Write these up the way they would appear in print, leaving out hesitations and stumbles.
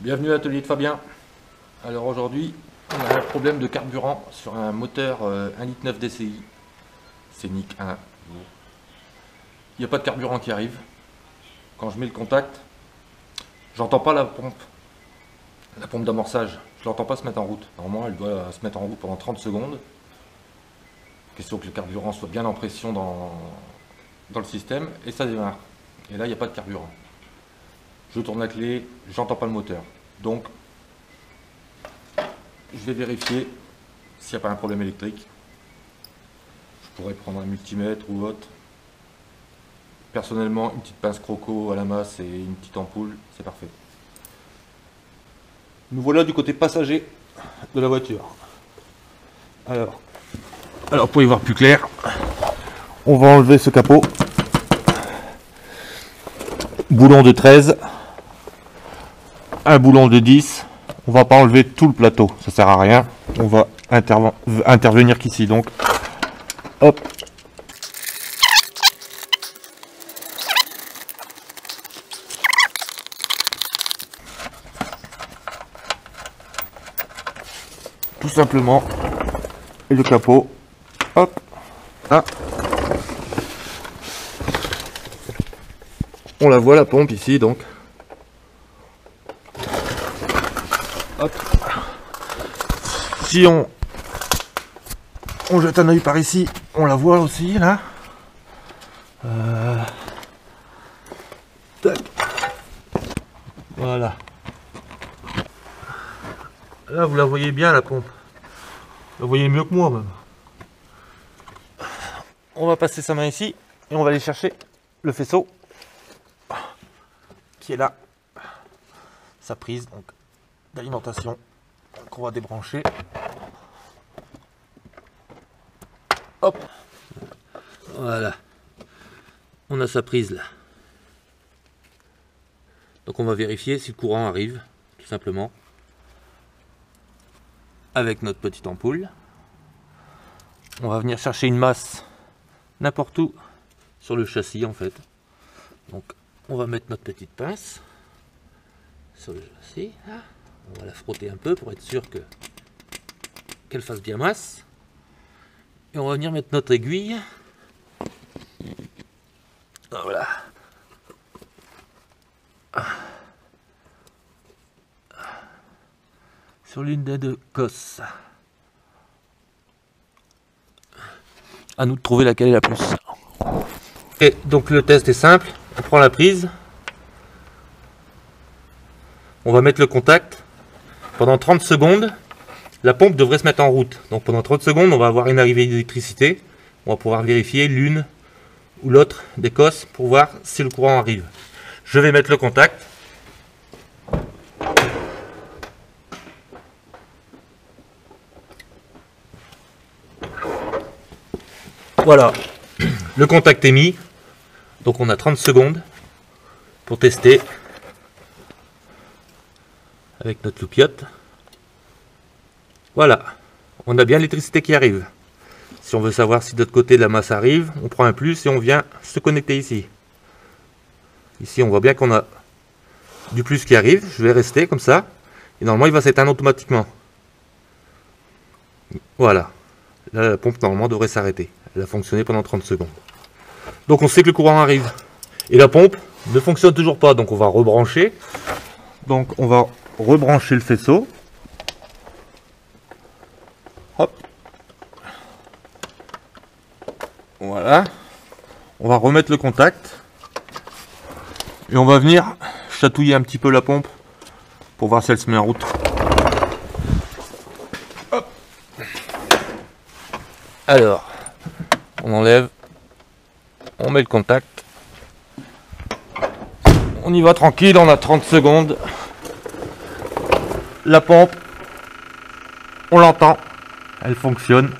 Bienvenue à l'atelier de Fabien. Alors aujourd'hui, on a un problème de carburant sur un moteur 1,9 litre DCI Scénic 1. Il n'y a pas de carburant qui arrive. Quand je mets le contact, j'entends pas la pompe d'amorçage. Je l'entends pas se mettre en route. Normalement, elle doit se mettre en route pendant 30 secondes. Question que le carburant soit bien en pression dans le système et ça démarre. Et là, il n'y a pas de carburant. Je tourne la clé, j'entends pas le moteur. Donc, je vais vérifier s'il n'y a pas un problème électrique. Je pourrais prendre un multimètre ou autre. Personnellement, une petite pince croco à la masse et une petite ampoule, c'est parfait. Nous voilà du côté passager de la voiture. Alors pour y voir plus clair, on va enlever ce capot. Boulon de 13. Un boulon de 10. On va pas enlever tout le plateau, ça sert à rien. On va intervenir qu'ici donc. Hop. Tout simplement. Et le capot. Hop. Là. On la voit la pompe ici donc. Hop. Si on jette un œil par ici, on la voit aussi là. Tac. Voilà. Là vous la voyez bien la pompe. Vous la voyez mieux que moi même. On va passer sa main ici et on va aller chercher le faisceau qui est là. Sa prise donc d'alimentation qu'on va débrancher. Hop. Voilà. On a sa prise là. Donc on va vérifier si le courant arrive, tout simplement. Avec notre petite ampoule. On va venir chercher une masse n'importe où sur le châssis en fait. Donc on va mettre notre petite pince sur le châssis. Là. On va la frotter un peu pour être sûr qu'elle fasse bien masse. Et on va venir mettre notre aiguille. Voilà. Sur l'une des deux cosses. À nous de trouver laquelle est la plus. Et donc le test est simple. On prend la prise. On va mettre le contact. Pendant 30 secondes, la pompe devrait se mettre en route. Donc pendant 30 secondes, on va avoir une arrivée d'électricité. On va pouvoir vérifier l'une ou l'autre des cosses pour voir si le courant arrive. Je vais mettre le contact. Voilà, le contact est mis. Donc on a 30 secondes pour tester avec notre loupiote. Voilà, on a bien l'électricité qui arrive. Si on veut savoir si de l'autre côté de la masse arrive, on prend un plus et on vient se connecter ici. Ici on voit bien qu'on a du plus qui arrive. Je vais rester comme ça. Et normalement il va s'éteindre automatiquement. Voilà. Là la pompe normalement devrait s'arrêter. Elle a fonctionné pendant 30 secondes. Donc on sait que le courant arrive. Et la pompe ne fonctionne toujours pas. Donc on va rebrancher. Donc on va rebrancher le faisceau. Hop. Voilà. On va remettre le contact. Et on va venir chatouiller un petit peu la pompe pour voir si elle se met en route. Hop. Alors, on enlève. On met le contact. On y va tranquille, on a 30 secondes. La pompe, on l'entend, elle fonctionne.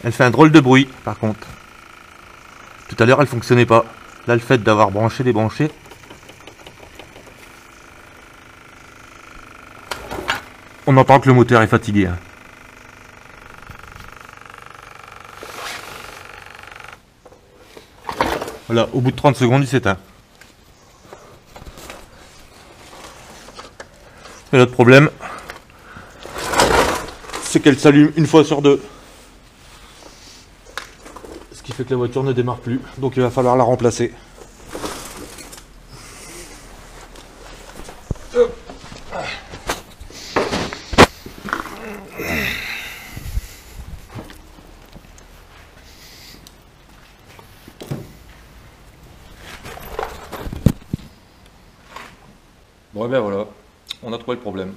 Elle fait un drôle de bruit par contre. Tout à l'heure elle fonctionnait pas. Là le fait d'avoir branché, débranché. On entend que le moteur est fatigué. Hein. Voilà, au bout de 30 secondes il s'éteint. Et notre problème, c'est qu'elle s'allume une fois sur deux. Ce qui fait que la voiture ne démarre plus. Donc il va falloir la remplacer. Bon et bien voilà, on a trouvé le problème.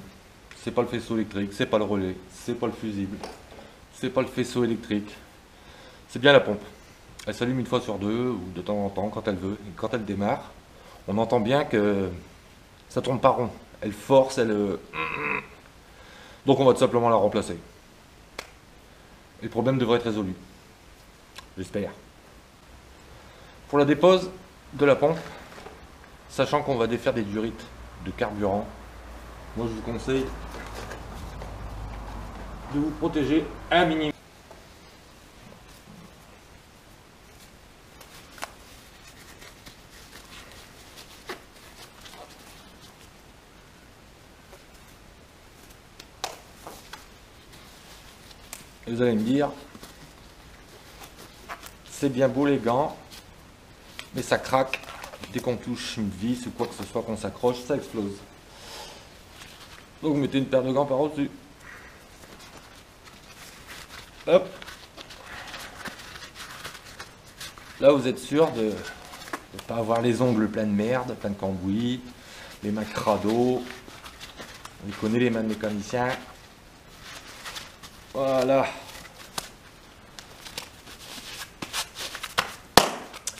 C'est pas le faisceau électrique, c'est pas le relais, c'est pas le fusible, c'est pas le faisceau électrique, c'est bien la pompe. Elle s'allume une fois sur deux ou de temps en temps quand elle veut. Et quand elle démarre, on entend bien que ça tourne pas rond. Elle force, elle... Donc on va tout simplement la remplacer. Et le problème devrait être résolu. J'espère. Pour la dépose de la pompe, sachant qu'on va défaire des durites de carburant, moi je vous conseille de vous protéger un minimum. Et vous allez me dire, c'est bien beau les gants, mais ça craque. Dès qu'on touche une vis ou quoi que ce soit, qu'on s'accroche, ça explose. Donc vous mettez une paire de gants par-dessus. Hop. Là vous êtes sûr de ne pas avoir les ongles pleins de merde, pleins de cambouis, les mains crado. On connaît les mains de mécaniciens. Voilà.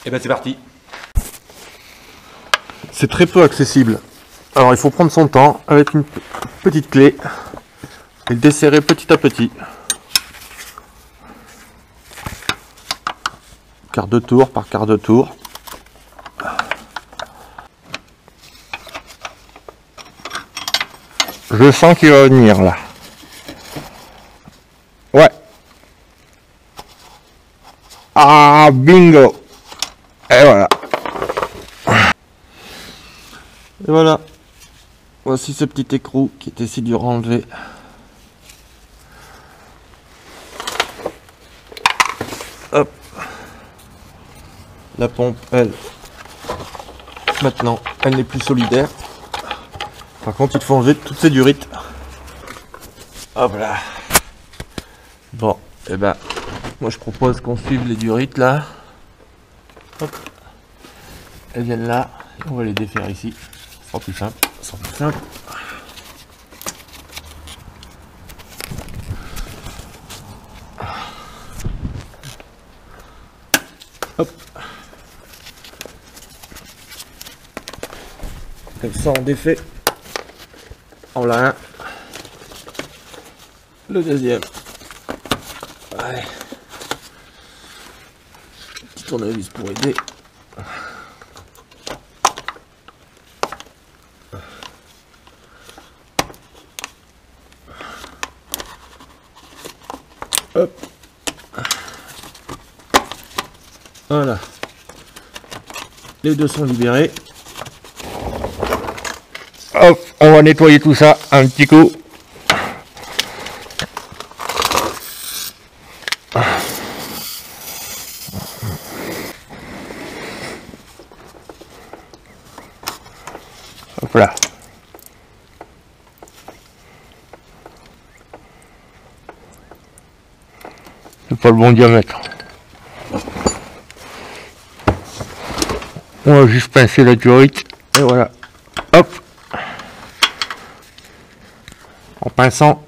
Et ben c'est parti. C'est très peu accessible. Alors il faut prendre son temps avec une petite clé et le desserrer petit à petit. Quart de tour par quart de tour. Je sens qu'il va venir là. Ouais. Ah, bingo. Et voilà. Et voilà. Voici ce petit écrou qui était si dur à enlever. Hop. La pompe, elle, maintenant, elle n'est plus solidaire. Par contre, il faut enlever toutes ces durites. Hop là. Bon, et ben, moi je propose qu'on suive les durites là. Hop. Elles viennent là. Et on va les défaire ici. Ce sera plus simple. Ce sera plus simple. Hop. Comme ça on défait. En l'a un. Le deuxième. Ouais. Petit tournevis pour aider. Hop. Voilà. Les deux sont libérés. Hop, on va nettoyer tout ça un petit coup. Hop là. C'est pas le bon diamètre. On va juste pincer la durite. Et voilà. Hop. En pinçant,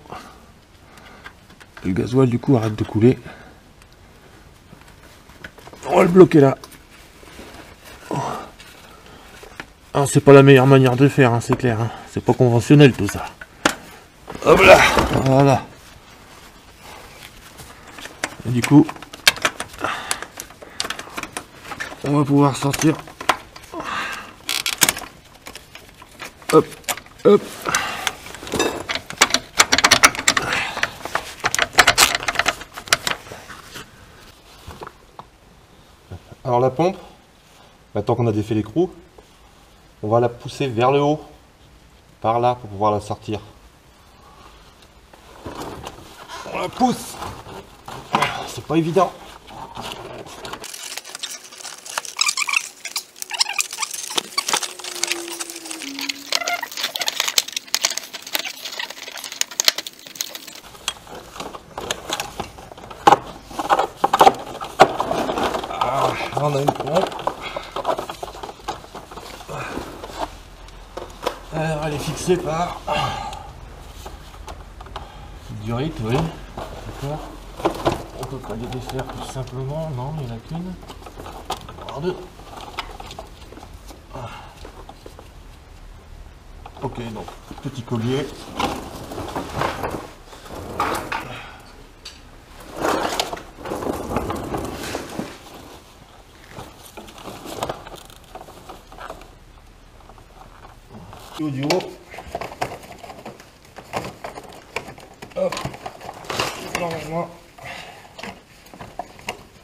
le gasoil du coup arrête de couler. On va le bloquer là. Ah, c'est pas la meilleure manière de faire, hein, c'est clair. Hein. C'est pas conventionnel tout ça. Hop là. Voilà. Et du coup, on va pouvoir sortir. Hop, hop. Alors la pompe, maintenant qu'on a défait l'écrou, on va la pousser vers le haut. par là pour pouvoir la sortir. On la pousse. C'est pas évident. On a une pompe. Alors elle est fixée par durite, oui. D'accord. On peut pas les défaire tout simplement, non, il n'y en a qu'une. Alors deux. Ok, donc petit collier. Audio. Hop. Normalement,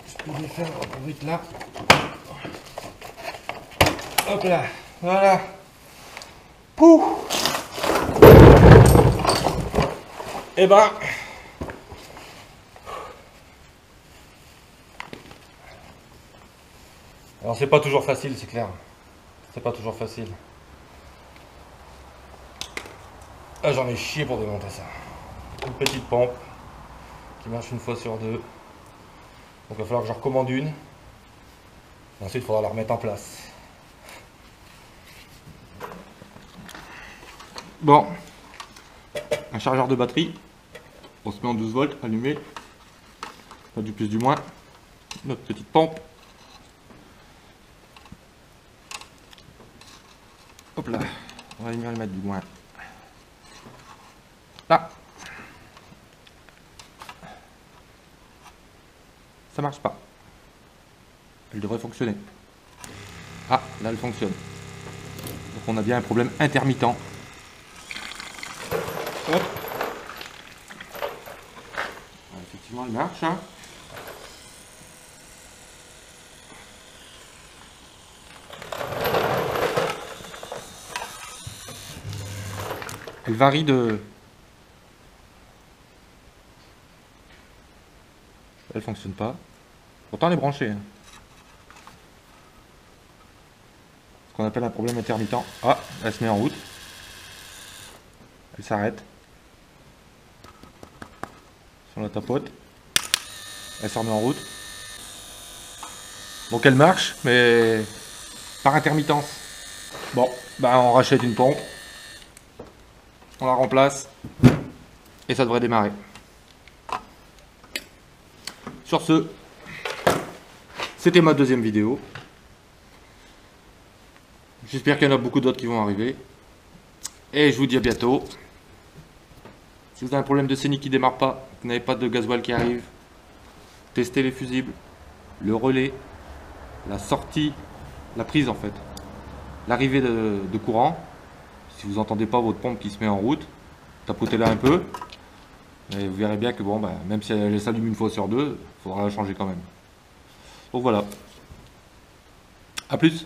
je peux défaire le vite là. Hop là. Voilà. Pouh. Et ben. Alors c'est pas toujours facile, c'est clair. C'est pas toujours facile. Ah, j'en ai chié pour démonter ça. Une petite pompe qui marche une fois sur deux. Donc il va falloir que j'en recommande une. Et ensuite il faudra la remettre en place. Bon. Un chargeur de batterie. On se met en 12 volts, allumé. Pas du plus du moins. Notre petite pompe. Hop là. On va venir le mettre du moins. Là. Ça marche pas. Elle devrait fonctionner. Ah, là elle fonctionne. Donc on a bien un problème intermittent. Hop. Effectivement elle marche. Hein. Elle varie de... Elle fonctionne pas. Pourtant elle est branchée. Hein. Ce qu'on appelle un problème intermittent. Ah, elle se met en route. Elle s'arrête. Si on la tapote, elle se remet en route. Donc elle marche, mais par intermittence. Bon, bah on rachète une pompe. On la remplace. Et ça devrait démarrer. Sur ce, c'était ma deuxième vidéo. J'espère qu'il y en a beaucoup d'autres qui vont arriver. Et je vous dis à bientôt. Si vous avez un problème de scénique qui ne démarre pas, vous n'avez pas de gasoil qui arrive, testez les fusibles, le relais, la sortie, la prise en fait, l'arrivée de courant. Si vous n'entendez pas votre pompe qui se met en route, tapotez-la un peu. Et vous verrez bien que bon, bah, même si elle s'allume une fois sur deux, il faudra la changer quand même. Donc voilà. A plus.